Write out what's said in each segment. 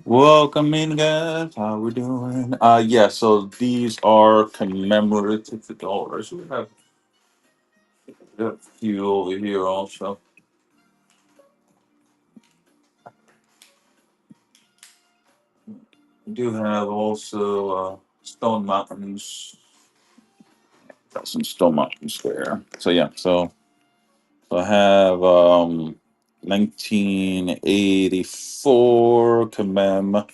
Welcome in, guys. How we doing? Yeah. So these are commemorative dollars. We have a few over here also. We do have also stone mountains. Got some stone mountains there. So yeah. So I have 1984 commem.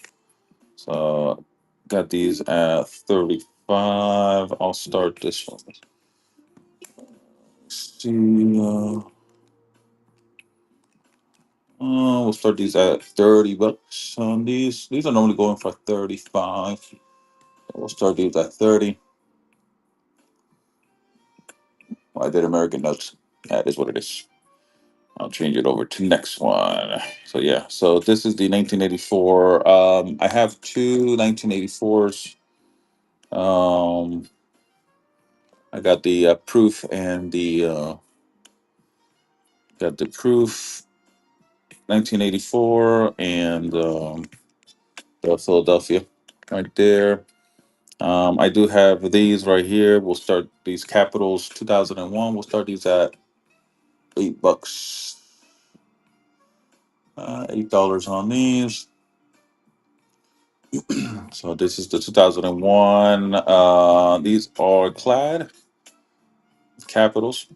So got these at 35. I'll start this one. See. We'll start these at 30 bucks on these. These are normally going for 35. We'll start these at 30. I did American notes. That is what it is. I'll change it over to next one. So yeah, so this is the 1984. I have two 1984s. Um, I got the proof and the got the proof 1984 and the Philadelphia right there. I do have these right here. We'll start these capitals 2001. We'll start these at $8. $8 on these. So this is the 2001. These are clad capitals.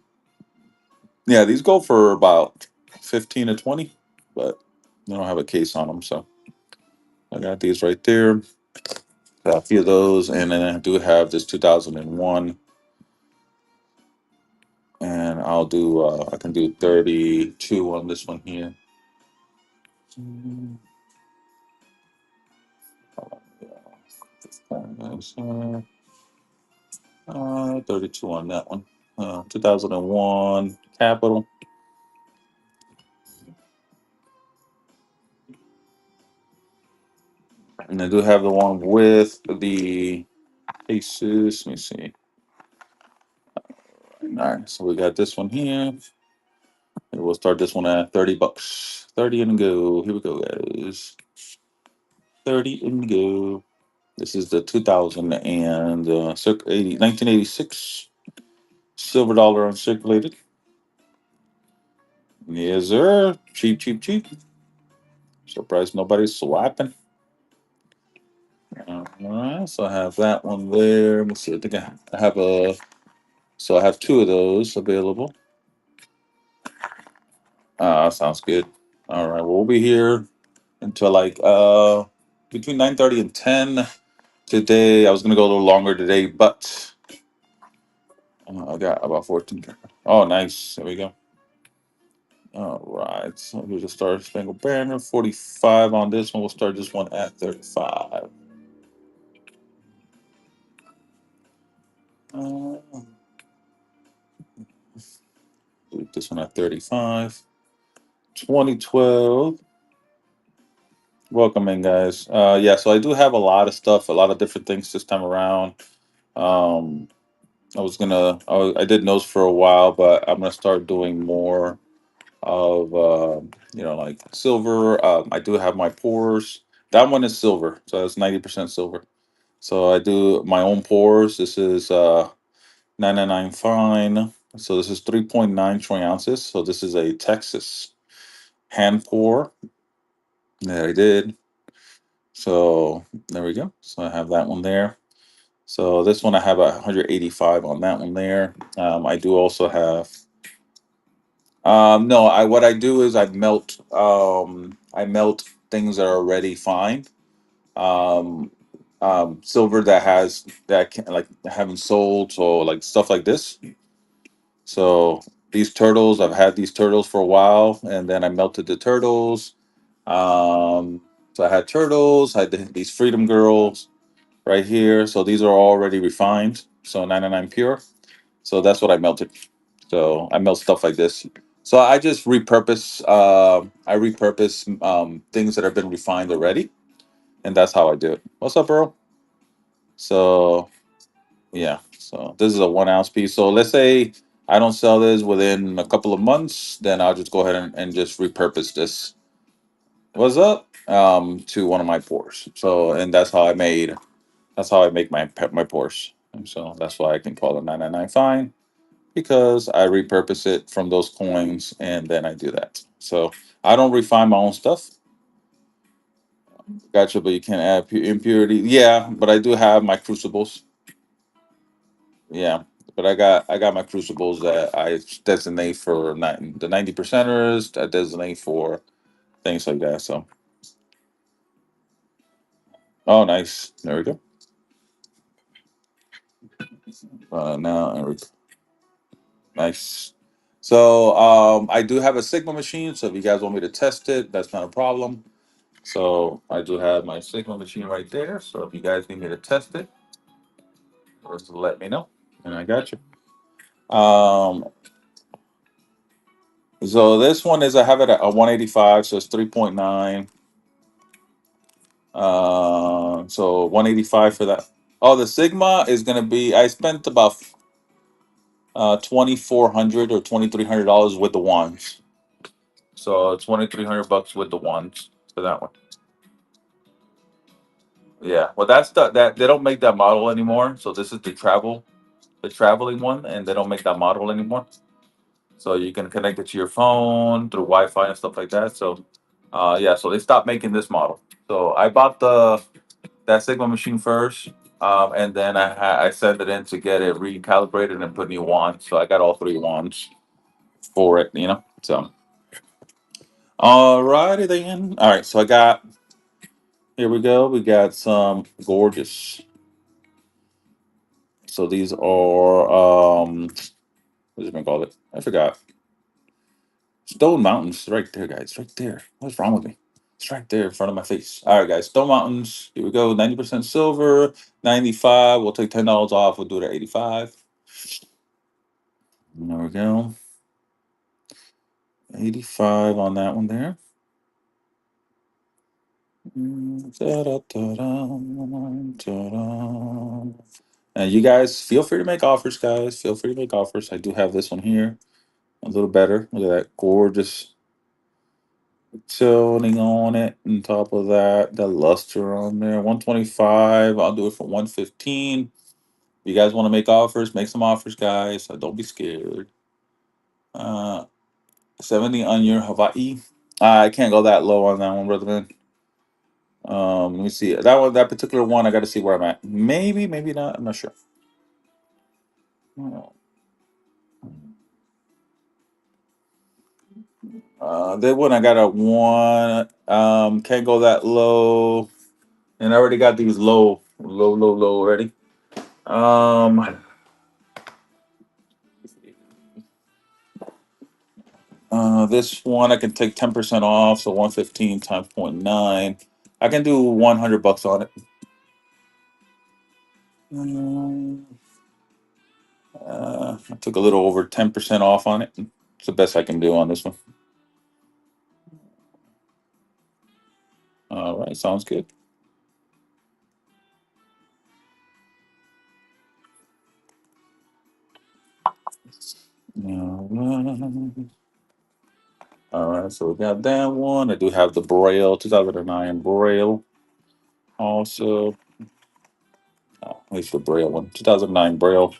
Yeah, these go for about 15 to 20, but they don't have a case on them. So I got these right there. Got a few of those, and then I do have this 2001. And I'll do. I can do 32 on this one here. So, 32 on that one. 2001 Capital. And I do have the one with the aces. Let me see. All right, so we got this one here. And we'll start this one at 30 bucks. 30 and go. Here we go, guys. 30 and go. This is the 2000 and 1986 silver dollar uncirculated. Yes, sir. Cheap, cheap, cheap. Surprised nobody's swapping. All right, so I have that one there. Let's see. I think I have a. So I have two of those available. Sounds good. All right, we'll be here until like between 9:30 and 10 today. I was gonna go a little longer today, but I got about 14. Oh, nice. There we go. All right, so here's the Star Spangled Banner. 45 on this one. We'll start this one at 35. Uh, this one at 35. 2012. Welcome in, guys. Yeah, so I do have a lot of stuff, a lot of different things this time around. Um, I did notes for a while, but I'm gonna start doing more of, like silver. I do have my pours. That one is silver, so it's 90% silver. So I do my own pours. This is 999 fine. So this is 3.9 troy ounces. So this is a Texas hand pour that I did. So there we go. So I have that one there. So this one I have 185 on that one there. I do also have. No, I what I do is I melt things that are already fine. Um, Silver that can, like, haven't sold, so like stuff like this. So these turtles, I've had these turtles for a while, and then I melted the turtles. So I had turtles. I did these Freedom Girls right here. So these are already refined. So 99 pure. So that's what I melted. So I melt stuff like this. So I just repurpose. I repurpose things that have been refined already, and that's how I do it. What's up, bro? So yeah. So this is a 1 ounce piece. So let's say I don't sell this within a couple of months, then I'll just go ahead and just repurpose this. What's up? to one of my pours. So, and that's how I make my pours. And so that's why I can call it 999 fine, because I repurpose it from those coins and then I do that. So I don't refine my own stuff. Gotcha, but you can't add impurity. Yeah, but I do have my crucibles. Yeah, but I got my crucibles that I designate for the 90 percenters. I designate for things like that. So, oh, nice. There we go. Now, nice. So, I do have a Sigma machine. So, if you guys want me to test it, that's not a problem. So, I do have my Sigma machine right there. So, if you guys need me to test it, just let me know, and I got you. Um, so this one is I have it at a 185, so it's 3.9. So 185 for that. Oh, the Sigma is gonna be. I spent about 2,400 or $2,300 with the ones. So 2,300 bucks with the ones for that one. Yeah. Well, that's that they don't make that model anymore. So this is the traveling one, and they don't make that model anymore. So you can connect it to your phone through Wi-Fi and stuff like that. So, yeah. So they stopped making this model. So I bought the that Sigma machine first, and then I sent it in to get it recalibrated and put new wands. So I got all three wands for it. So alrighty then. All right. So I got here we go. We got some gorgeous. So these are what's it been called? I forgot. Stone Mountains, right there, guys. Right there. What's wrong with me? It's right there in front of my face. All right, guys. Stone Mountains. Here we go. 90% silver. 95. We'll take $10 off. We'll do it at 85. There we go. 85 on that one there. Ta-da-ta-da, and you guys feel free to make offers, guys. Feel free to make offers. I do have this one here. A little better. Look at that gorgeous toning on it. On top of that, the luster on there. 125. I'll do it for 115. If you guys want to make offers, make some offers, guys. Don't be scared. Uh 70 on your Hawaii. I can't go that low on that one, brother man. Let me see. That particular one, I got to see where I'm at. Maybe, maybe not. I'm not sure. That one I got a one. Can't go that low, and I already got these low already. Um, this one I can take 10% off, so 115 times 0.9. I can do $100 on it. Um, I took a little over 10% off on it. It's the best I can do on this one. All right, sounds good. All right. All right, so we got that one. I do have the Braille, 2009 Braille also. Oh, here's the Braille one, 2009 Braille.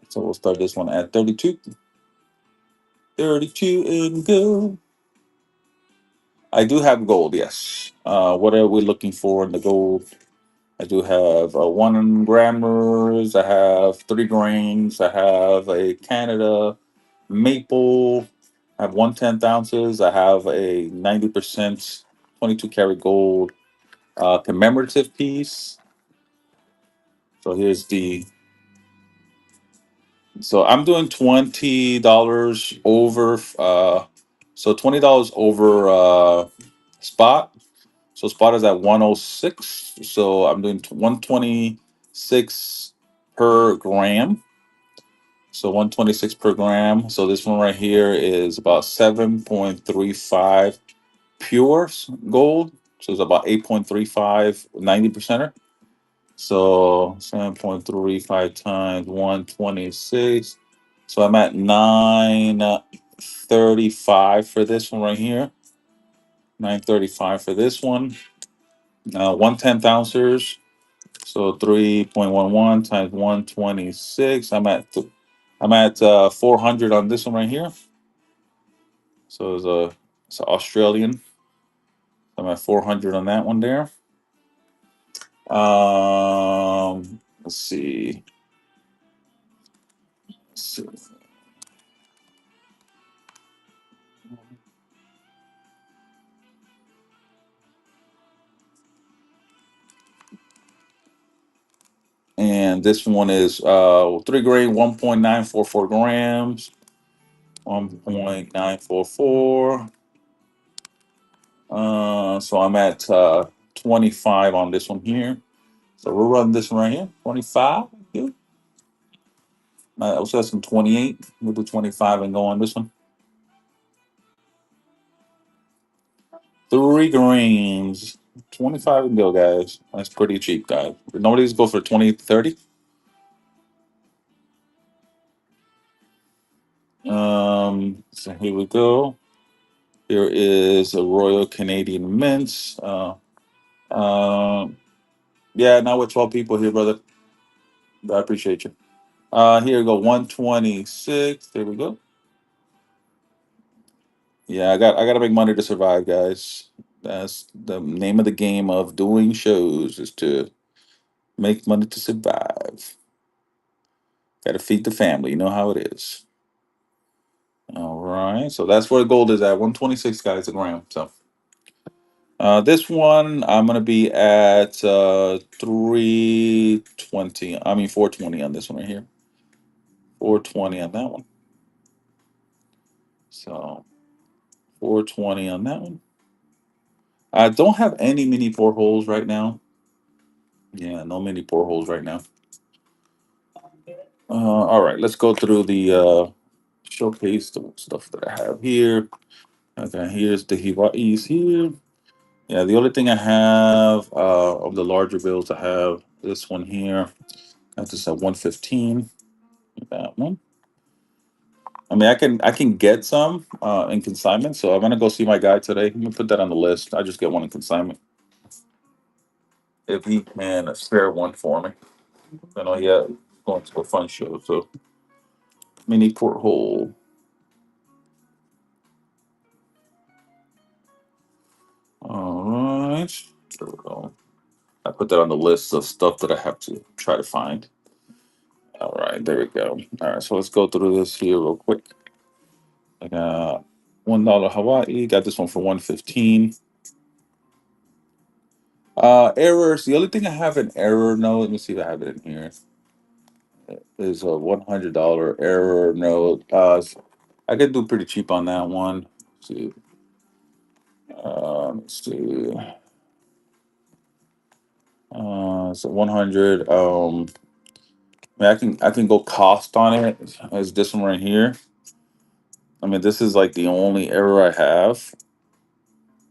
So we'll start this one at 32. 32 and go. I do have gold, yes. What are we looking for in the gold? I do have 1 grammers. I have 3 grains. I have a Canada maple. I have 1/10 ounces. I have a 90% 22 karat gold commemorative piece. So here's the. So I'm doing $20 over. So $20 over spot. So spot is at 106. So I'm doing 126 per gram. So 126 per gram. So this one right here is about 7.35 pure gold. So it's about 8.35, 90%er. So 7.35 times 126. So I'm at 935 for this one right here. 935 for this one. 1/10 ounces. So 3.11 times 126. I'm at 400 on this one right here. So it's a Australian. I'm at 400 on that one there. Let's see. Let's see. And this one is 3 grain, 1.944 grams, 1.944. So I'm at 25 on this one here. So we'll run this one right here. 25. Good. I also have some 28. We'll do 25 and go on this one. 3 grains. 25 and go, guys. That's pretty cheap, guys. Nobody's go for 20, 30. So here we go. Here is a Royal Canadian Mint. Um, yeah, now we're 12 people here, brother. I appreciate you. Here we go, 126. There we go. Yeah, I gotta make money to survive, guys. That's the name of the game of doing shows is to make money to survive. Gotta feed the family. You know how it is. All right. So that's where gold is at. 126 guys a gram. So this one I'm gonna be at 320. I mean 420 on this one right here. 420 on that one. So 420 on that one. I don't have any mini portholes right now. Yeah, no mini portholes right now. All right, let's go through the showcase the stuff that I have here. Okay, here's the Hawaii's here. Yeah, the only thing I have of the larger bills, I have this one here. That's just a 115. That one. I mean, I can get some in consignment, so I'm gonna go see my guy today. I'm gonna put that on the list. I just get one in consignment if he can spare one for me. I know, yeah, going to a fun show, so mini porthole. All right, there we go. I put that on the list of stuff that I have to try to find. All right, there we go. All right, so let's go through this here real quick. I got $1 Hawaii. Got this one for 115. Errors. The only thing I have an error note. Let me see if I have it in here. Is a $100 error note. I could do pretty cheap on that one. Let's see. So 100. I mean, I can go cost on it as this one right here. I mean, this is like the only error I have.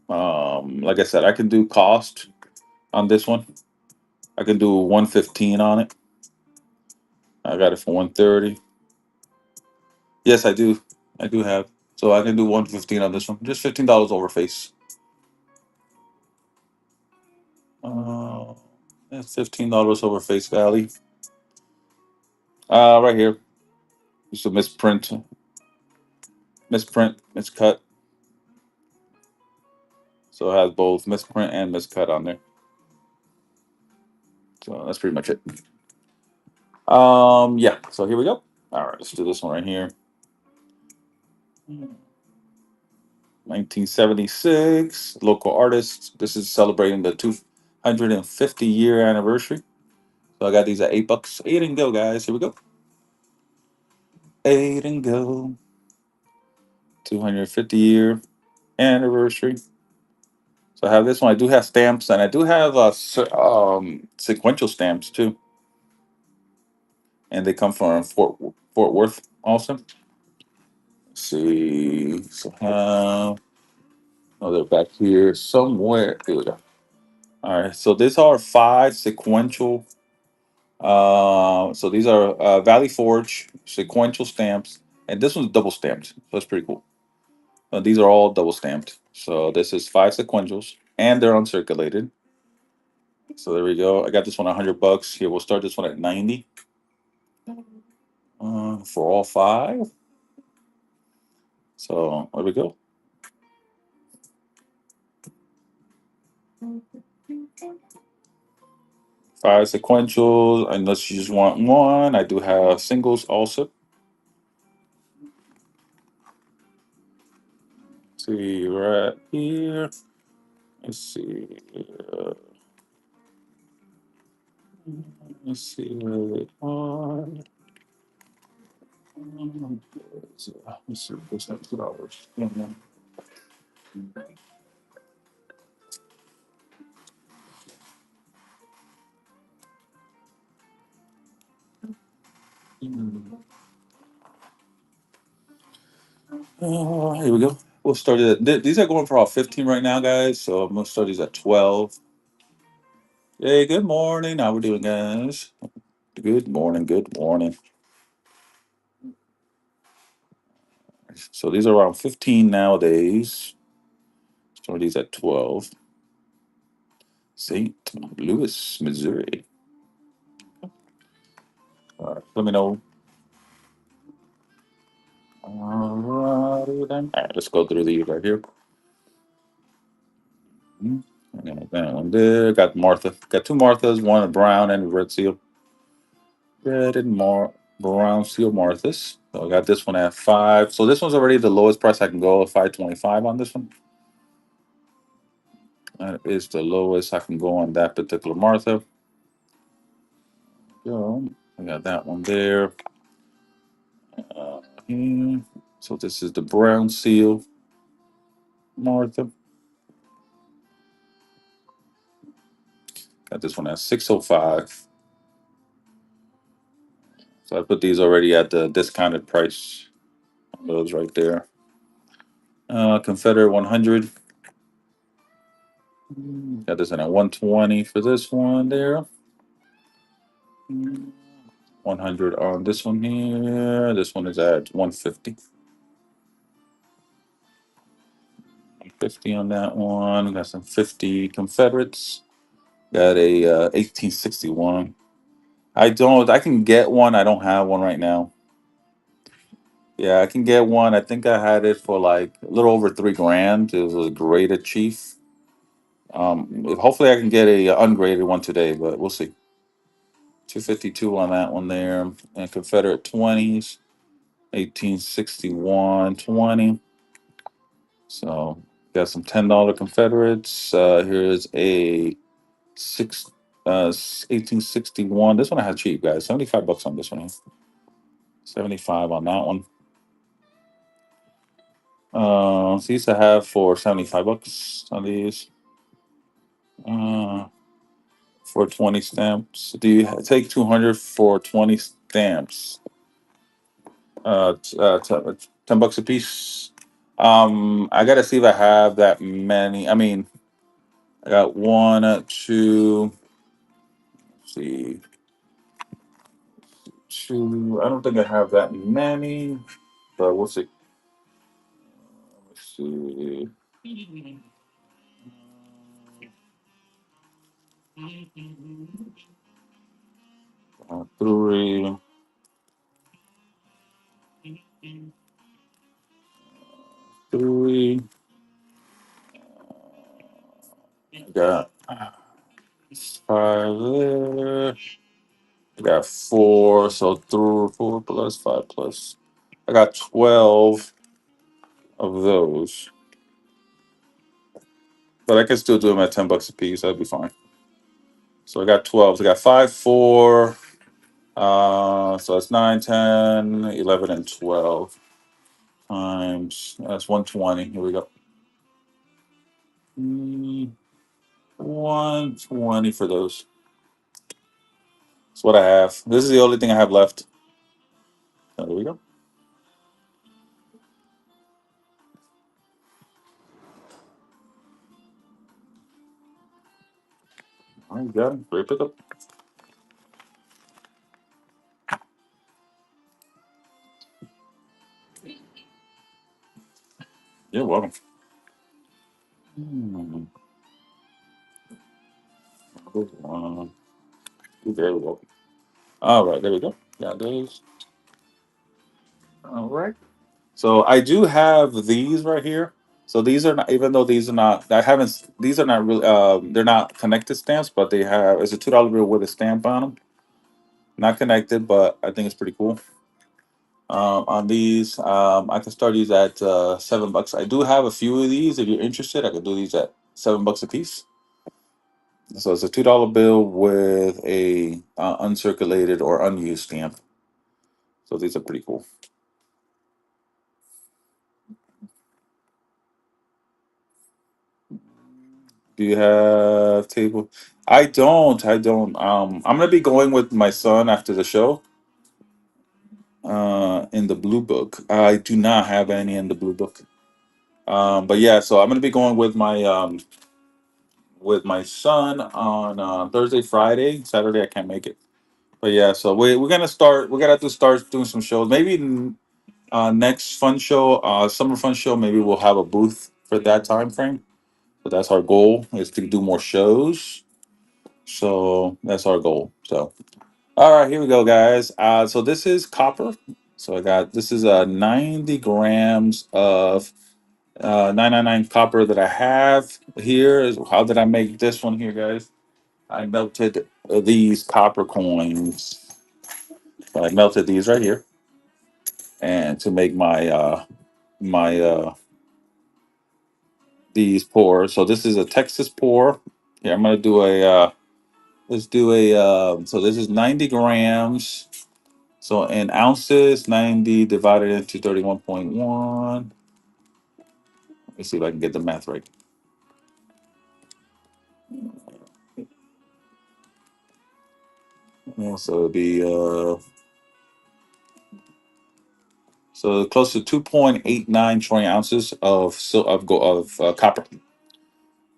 Like I said, I can do cost on this one. I can do 115 on it. I got it for 130. Yes, I do. I do have. So I can do 115 on this one. Just $15 over face. Uh, that's $15 over face value. Right here. It's a miscut. So it has both misprint and miscut on there. So that's pretty much it. Yeah. So here we go. All right, let's do this one right here. 1976, local artist. This is celebrating the 250-year anniversary. So I got these at $8. Eight and go, guys. Here we go. Eight and go. 250-year anniversary. So I have this one. I do have stamps, and I do have sequential stamps too, and they come from Fort Worth also. Let's see, so oh, they're back here somewhere. Here we go. All right, so these are 5 sequential. So these are Valley Forge sequential stamps, and this one's double stamped. So that's pretty cool. These are all double stamped. So this is five sequentials, and they're uncirculated. So there we go. I got this one $100. Here, we'll start this one at 90 for all five. So there we go. Five sequentials, unless you just want one. I do have singles also. See right here. Let's see. Uh, let's see where they are. Let's see. What's that? $2. Here we go. We'll start it. These are going for all 15 right now, guys. So I'm gonna start these at 12. Hey, good morning. How we doing, guys? Good morning. Good morning. So these are around 15 nowadays. Start these at 12. St. Louis, Missouri. Let me know. Alrighty then. All right, let's go through these right here. I got that one there. Got Martha. Got two Marthas, one a brown and a red seal. Red and brown seal Marthas. So I got this one at 5. So this one's already the lowest price I can go at 525 on this one. That is the lowest I can go on that particular Martha. So I got that one there. Here. So this is the brown seal Martha. Got this one at 605. So I put these already at the discounted price. Those right there. Confederate 100. Got this in at 120 for this one there. 100 on this one here. This one is at 150. 150 on that one. Got some 50 Confederates. Got a 1861. I can get one. I don't have one right now. Yeah, I can get one. I think I had it for like a little over 3 grand. It was a graded chief. Hopefully I can get a ungraded one today, but we'll see. 252 on that one there. And Confederate 20s, 1861 20. So got some $10 Confederates. Here's a 1861. This one I had cheap, guys. $75 on this one. 75 on that one. These I have for $75 on these. Uh, for 20 stamps. Do you take 200 for 20 stamps? 10 bucks a piece. I gotta see if I have that many. I mean, I got one, two. Let's see, two. I don't think I have that many, but we'll see. Let's see. Three, three. Got five there. I got four, so through 4 plus 5 plus. I got 12 of those, but I can still do them at 10 bucks a piece. That'd be fine. So I got 12. So I got 5, 4. So that's 9, 10, 11, and 12 times. That's 120. Here we go. 120 for those. That's what I have. This is the only thing I have left. So there we go. All right, got it. Great pickup. You're welcome. Hmm. You're very welcome. All right, there we go. Got those. All right. So I do have these right here. So these are not, even though these are not, I haven't, these are not really, they're not connected stamps, but they have, it's a $2 bill with a stamp on them. Not connected, but I think it's pretty cool. On these, I can start these at $7. I do have a few of these. If you're interested, I could do these at $7 a piece. So it's a $2 bill with a uncirculated or unused stamp. So these are pretty cool. Do you have table? I don't. I don't. I'm gonna be going with my son after the show. In the blue book, I do not have any in the blue book. But yeah, so I'm gonna be going with my son on Thursday, Friday, Saturday. I can't make it. But yeah, so we're gonna start. We're gonna have to start doing some shows. Maybe next fun show, summer fun show. Maybe we'll have a booth for that time frame. But that's our goal is to do more shows. So that's our goal. So all right, here we go, guys. So this is copper. So I got this is 90 grams of 999 copper that I have here. How did I make this one here, guys? I melted these copper coins. I melted these right here, and to make my these pours. So this is a Texas pour. Here I'm gonna do a let's do a so this is 90 grams. So in ounces, 90 divided into 31.1. Let's see if I can get the math right. Yeah, so it'd be so close to 2.89 trillion ounces of copper.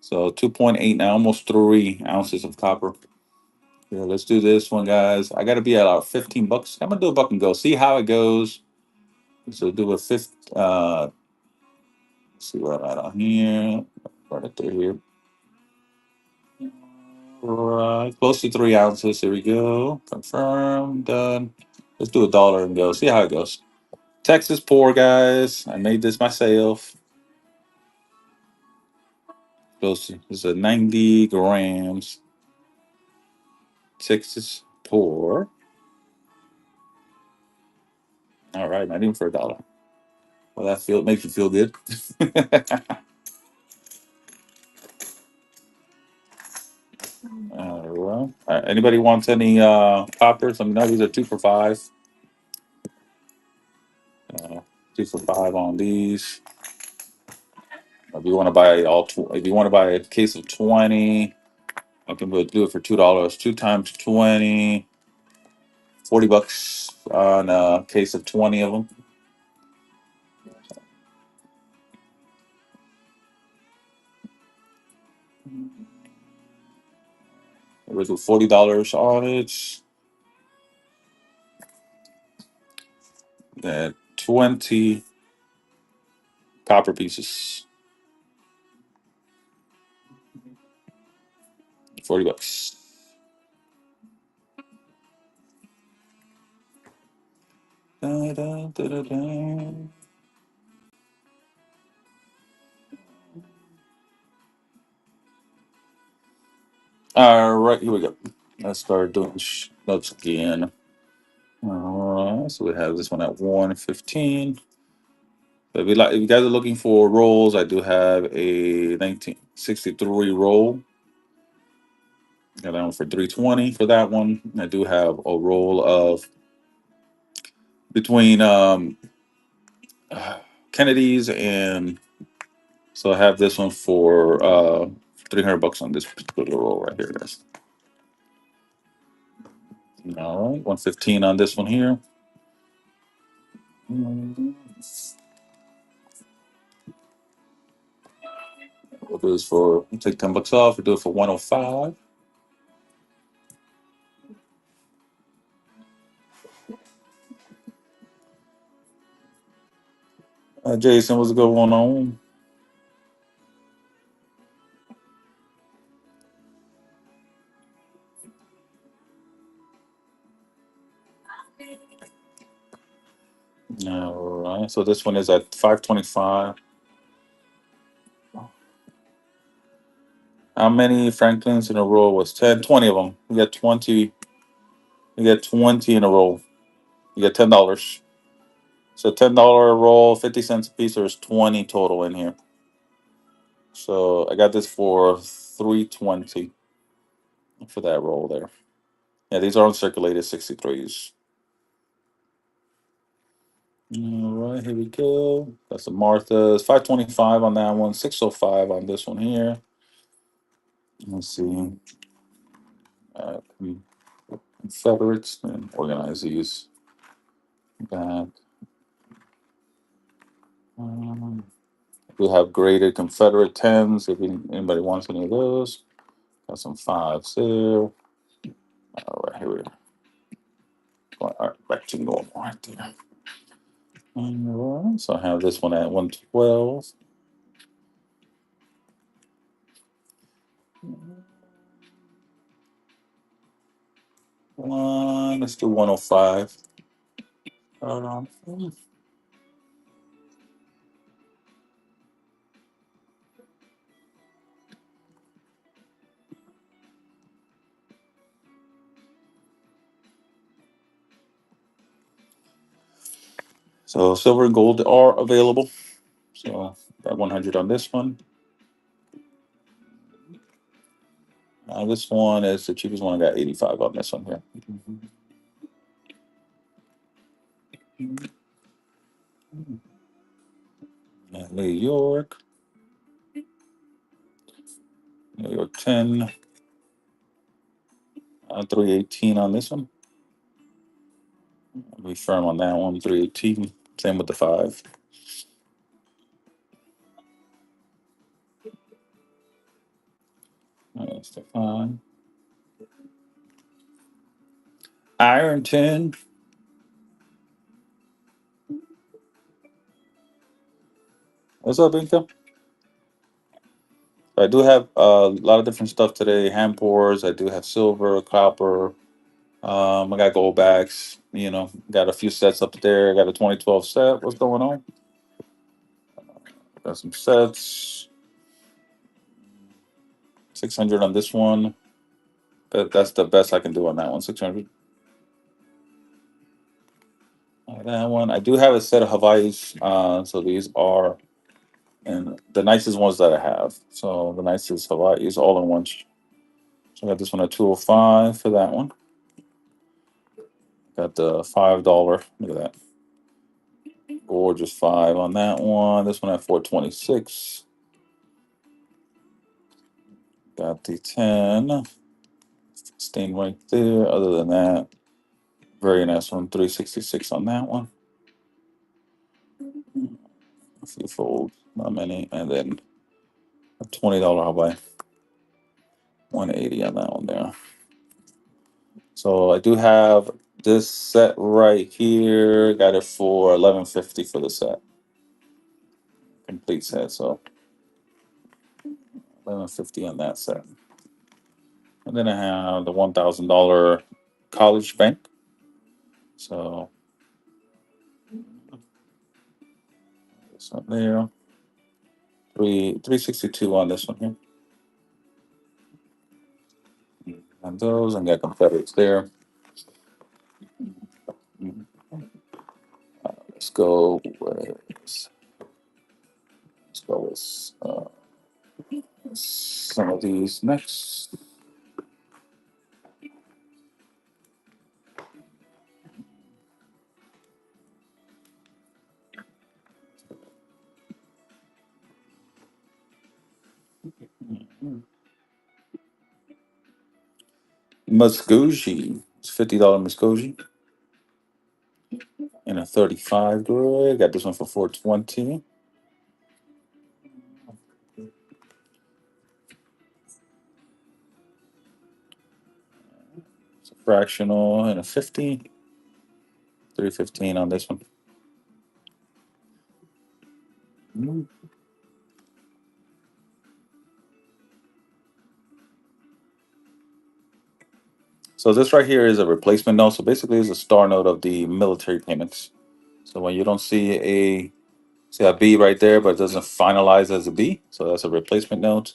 So 2.89, almost 3 ounces of copper. Yeah, let's do this one, guys. I got to be at $15. I'm gonna do a buck and go. See how it goes. So do a fifth. See what I'm at on here. Right there here. Right, close to 3 ounces. Here we go. Confirm. Done. Let's do $1 and go. See how it goes. Texas pour, guys. I made this myself. Close to this is a 90 grams Texas pour. All right, not even for $1. Well, that feel makes you feel good. All right. All right. Anybody wants any poppers? I mean, no, these are 2 for $5. Uh, 2 for $5 on these. If you want to buy if you want to buy a case of 20, I can do it for $2. Two times 20, $40 on a case of 20 of them. We'll do $40 on it. Then 20 copper pieces. $40. Da, da, da, da, da. All right, here we go. Let's start doing notes again. All right, so we have this one at 115. If you guys are looking for rolls, I do have a 1963 roll. Got that one for 320 for that one. I do have a roll of between Kennedy's and so I have this one for $300 on this particular roll right here, guys. All right, 115 on this one here. We'll do this for we'll take $10 off. We'll do it for 105. Jason, what's going on? All right. So this one is at 525. How many Franklins in a row was 10? 20 of them. You get 20. You get 20 in a row. You get $10. So $10 roll, 50 cents a piece. There's 20 total in here. So I got this for 320 for that roll there. Yeah, these are uncirculated 63s. All right, here we go. Got some Marthas. 525 on that one. 605 on this one here. Let's see. Confederates and organize these back. Um, we have graded Confederate 10s if anybody wants any of those. Got some 5s there. All right, here we go. All right, rectangle right there. All right, so I have this one at 112. Let's do 105. Um, so silver and gold are available. So got 100 on this one. This one is the cheapest one. I got 85 on this one here. New York. New York 10. 318 on this one. Be firm on that one. 318. Same with the 5. That's the 5. Ironton. What's up, Inca? I do have a lot of different stuff today. Hand pours. I do have silver, copper. I got gold backs. Got a few sets up there. Got a 2012 set. What's going on? Got some sets. 600 on this one. That's the best I can do on that one. 600. That one. I do have a set of Hawaii's. So these are and the nicest ones that I have. So the nicest Hawaii's all in one. So I got this one at 205 for that one. Got the $5. Look at that. Gorgeous 5 on that one. This one at 426. Got the 10. Staying right there. Other than that, very nice one. 366 on that one. A few folds, not many. And then a $20 Hawaii. 180 on that one there. So I do have this set right here. Got it for 1150 for the set. Complete set. So 1150 on that set. And then I have the $1,000 college bank. So this one there. 362 on this one here. And those, and got Confederates there. Let's go with some of these next. Muscogee. It's $50 Muscogee. And a 35 gray. Got this one for 420. It's a fractional and a 50. 315 on this one. So this right here is a replacement note. So basically it's a star note of the military payments. So when you don't see a B right there, but it doesn't finalize as a B, so that's a replacement note.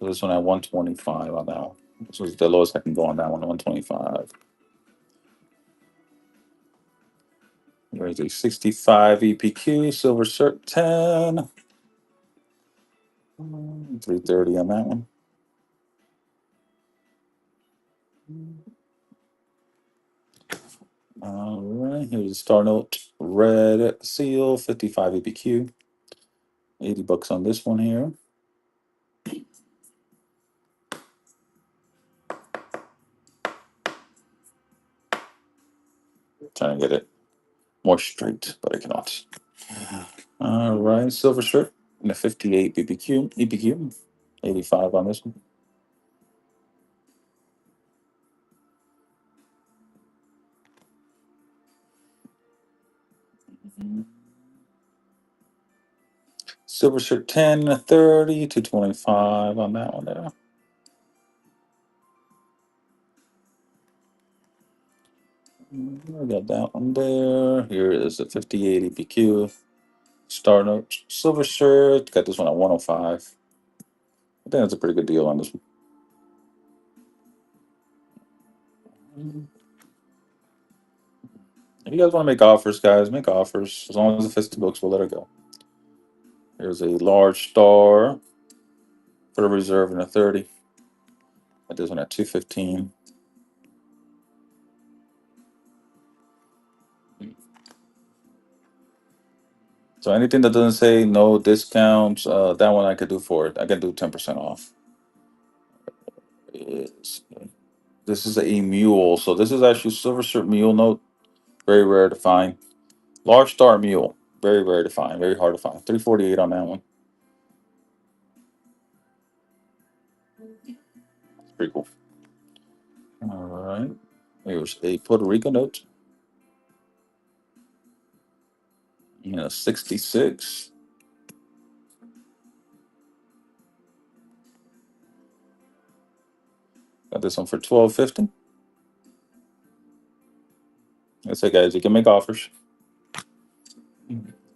So this one at 125 on that one. This was the lowest I can go on that one, 125. There's a 65 EPQ, silver cert 10. 330 on that one. All right, here's a star note, red seal, 55 EPQ. 80 bucks on this one here. Trying to get it more straight, but I cannot. All right, silver shirt and a 58 EPQ, 85 on this one. Silver shirt 10, 30 to 25 on that one there. I got that one there. Here is a 58 EPQ. Star note, silver shirt. Got this one at 105. I think that's a pretty good deal on this one. If you guys want to make offers, guys, make offers. As long as it fits the books, we'll let it go. Here's a large star for the reserve and a 30. Got this one at 215. So anything that doesn't say no discounts, that one I could do for it. I can do 10% off. It's- This is a mule. So this is actually silver shirt mule note. Very rare to find. Large star mule. Very rare to find. Very hard to find. 348 on that one. It's pretty cool. All right. Here's a Puerto Rico note. 66. Got this one for 12.50. That's it, guys. You can make offers.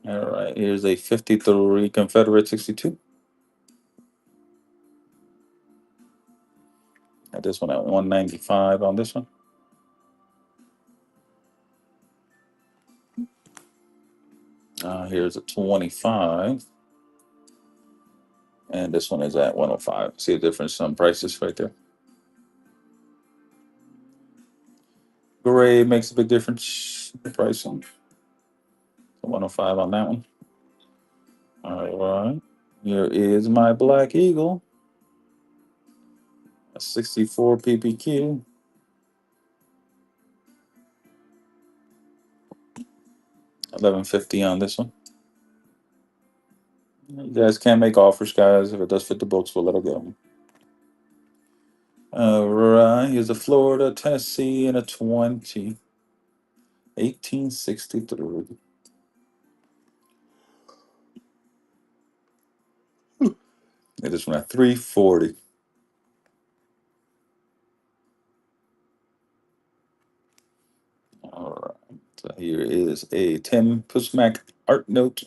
All right. Here's a 53 Confederate 62. Got this one at 195 on this one. Here's a 25. And this one is at 105. See the difference on prices right there. Gray makes a big difference. The pricing. 105 on that one. All right. Here is my Black Eagle. A 64 PPQ. 1150 on this one. You guys can make offers, guys. If it does fit the books, we'll let it go. All right. Here's a Florida, Tennessee, and a 20. 1863. It is from at 340. All right. So here is a Tim Pusmack art note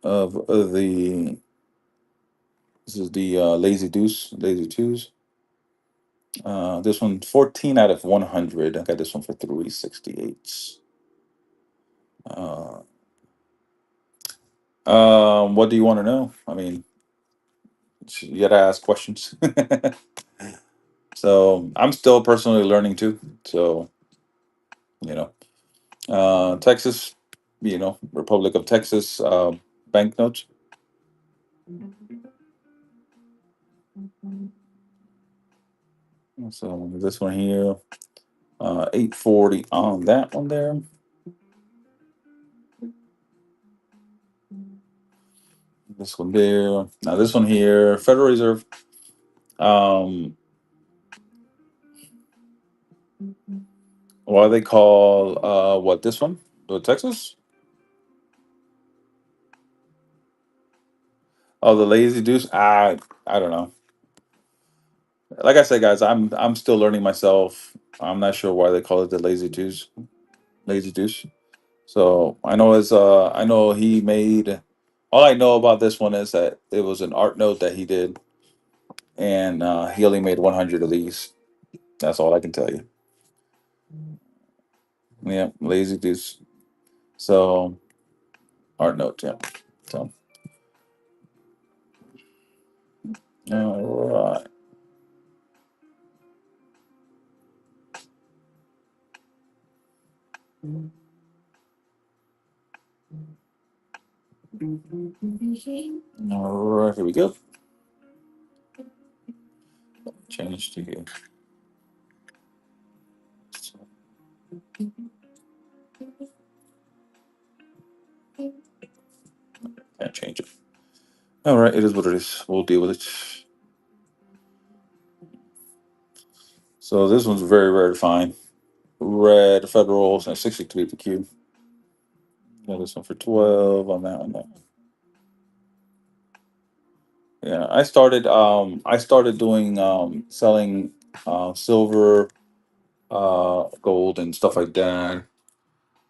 of the. This is the Lazy Deuce, Lazy Twos. This one, 14 out of 100. I got this one for 368. Uh, what do you want to know? I mean, you gotta ask questions. So I'm still personally learning too. So you know, Texas, Republic of Texas banknotes. So this one here, 840 on that one there. This one there. Now this one here, Federal Reserve. Um, what do they call what this one? The Texas? Oh, the Lazy Deuce. I don't know. Like I said, guys, I'm still learning myself. I'm not sure why they call it the Lazy Deuce. Lazy Deuce. So I know he made. All I know about this one is that it was an art note that he did, and he only made 100 of these. That's all I can tell you. Yeah, lazy dudes. So art note, yeah. So all right. All right, here we go. Change to here. Can't change it. All right, it is what it is. We'll deal with it. So this one's very rare to find. Red Federals and 63 for Q. Yeah, this one for 12 on that one. Yeah, I started doing selling silver, gold and stuff like that,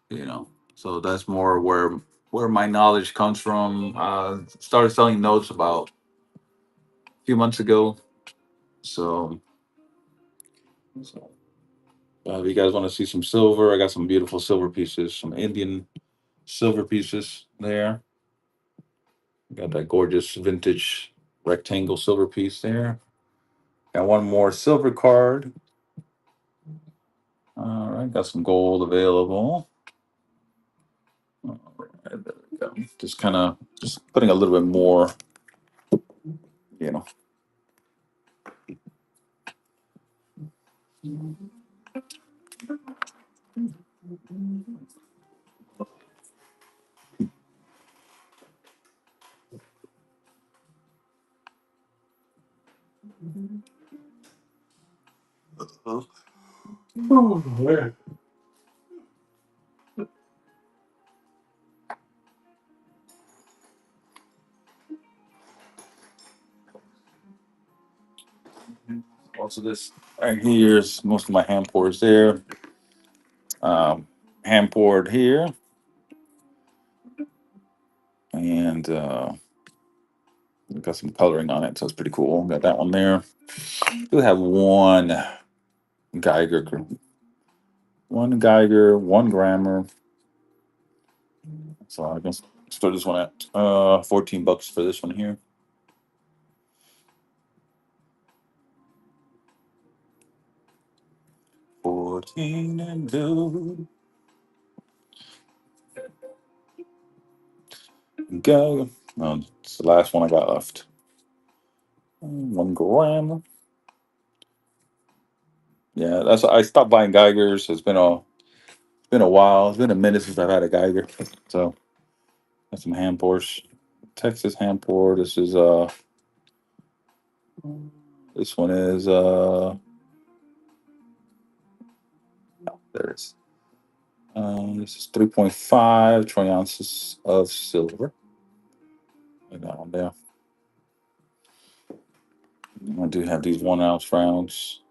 you know. So that's more where my knowledge comes from. Started selling notes about a few months ago. So, so if you guys want to see some silver, I got some beautiful silver pieces, some Indian silver pieces there. Got that gorgeous vintage rectangle silver piece there. Got one more silver card. All right, got some gold available. All right, there we go. Just kind of just putting a little bit more, you know. Oh, man. Also, this right here's most of my hand pours there. Um, Hand poured here, and got some coloring on it, so it's pretty cool. Got that one there. Do have Geiger, one Geiger, one Grammar. So I guess start this one at $14 for this one here. 14 and blue. Go. It's the last one I got left. One gram. Yeah, that's I stopped buying Geigers. Been a while. It's been a minute since I've had a Geiger. So got some hand pours. Texas hand pour. This one is there it is. This is 3.5 troy ounces of silver. Lay that one there. I do have these 1 ounce rounds.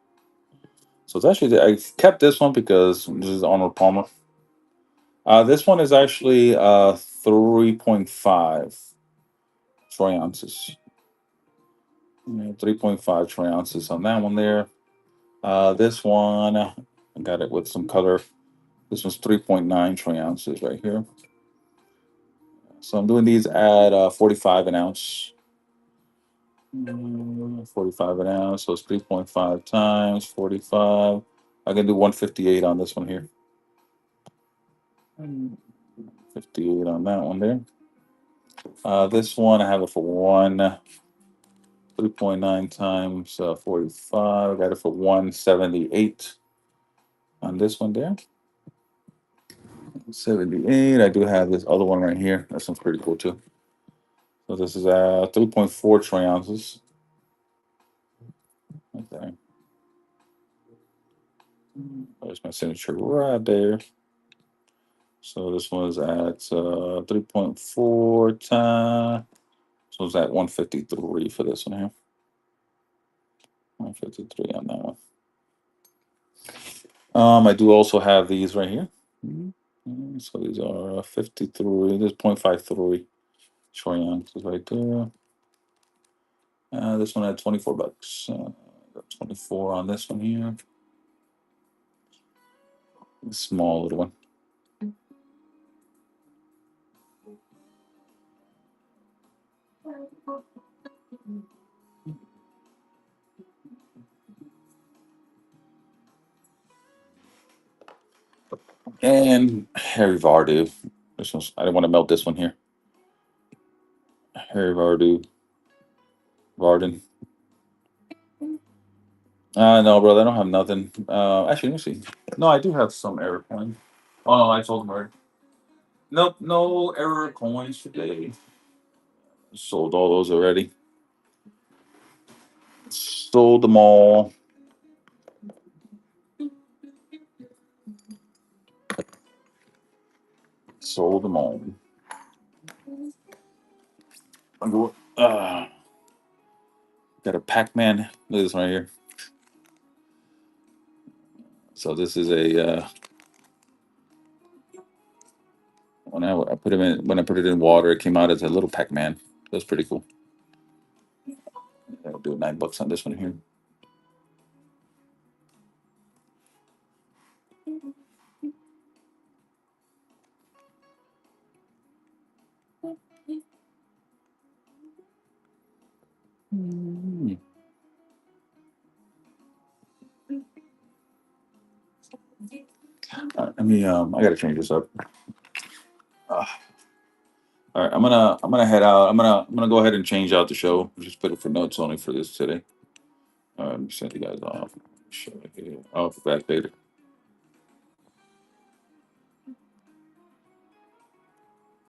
So it's actually I kept this one because this is Arnold Palmer. This one is actually 3.5 troy ounces. Yeah, 3.5 troy ounces on that one there. This one I got it with some color. This one's 3.9 troy ounces right here. So I'm doing these at 45 an ounce. 45 an ounce, so it's 3.5 times 45. I can do 158 on this one here. 58 on that one there. This one I have it for 3.9 times 45. I got it for 178 on this one there. 78. I do have this other one right here. That one's pretty cool too. So this is 3.4 troy ounces. Okay. There's my signature right there. So this one's at 3.4 times. So it's at 153 for this one here. 153 on that one. I do also have these right here. So these are 53. This is 0.53 troy ounces right there. This one had $24. Got 24 on this one here. Small little one. And Harry Vardu. This one's, I didn't want to melt this one here. Harry Vardu. Varden. No, brother, I don't have nothing. Actually, let me see. No, I do have some error coins. Oh no, I sold them already. Nope, no error coins today. Sold all those already. Sold them all. Sold them all. I go. Got a Pac-Man. Look at this one right here. So this is a when I put him in when I put it in water, it came out as a little Pac-Man. That's pretty cool. I'll do $9 on this one here. Let me. I gotta change this up. Uh, all right, I'm gonna head out. I'm gonna go ahead and change out the show. Just put it for notes only for this today. All right, let me send you guys off. Show it here. Oh, back later.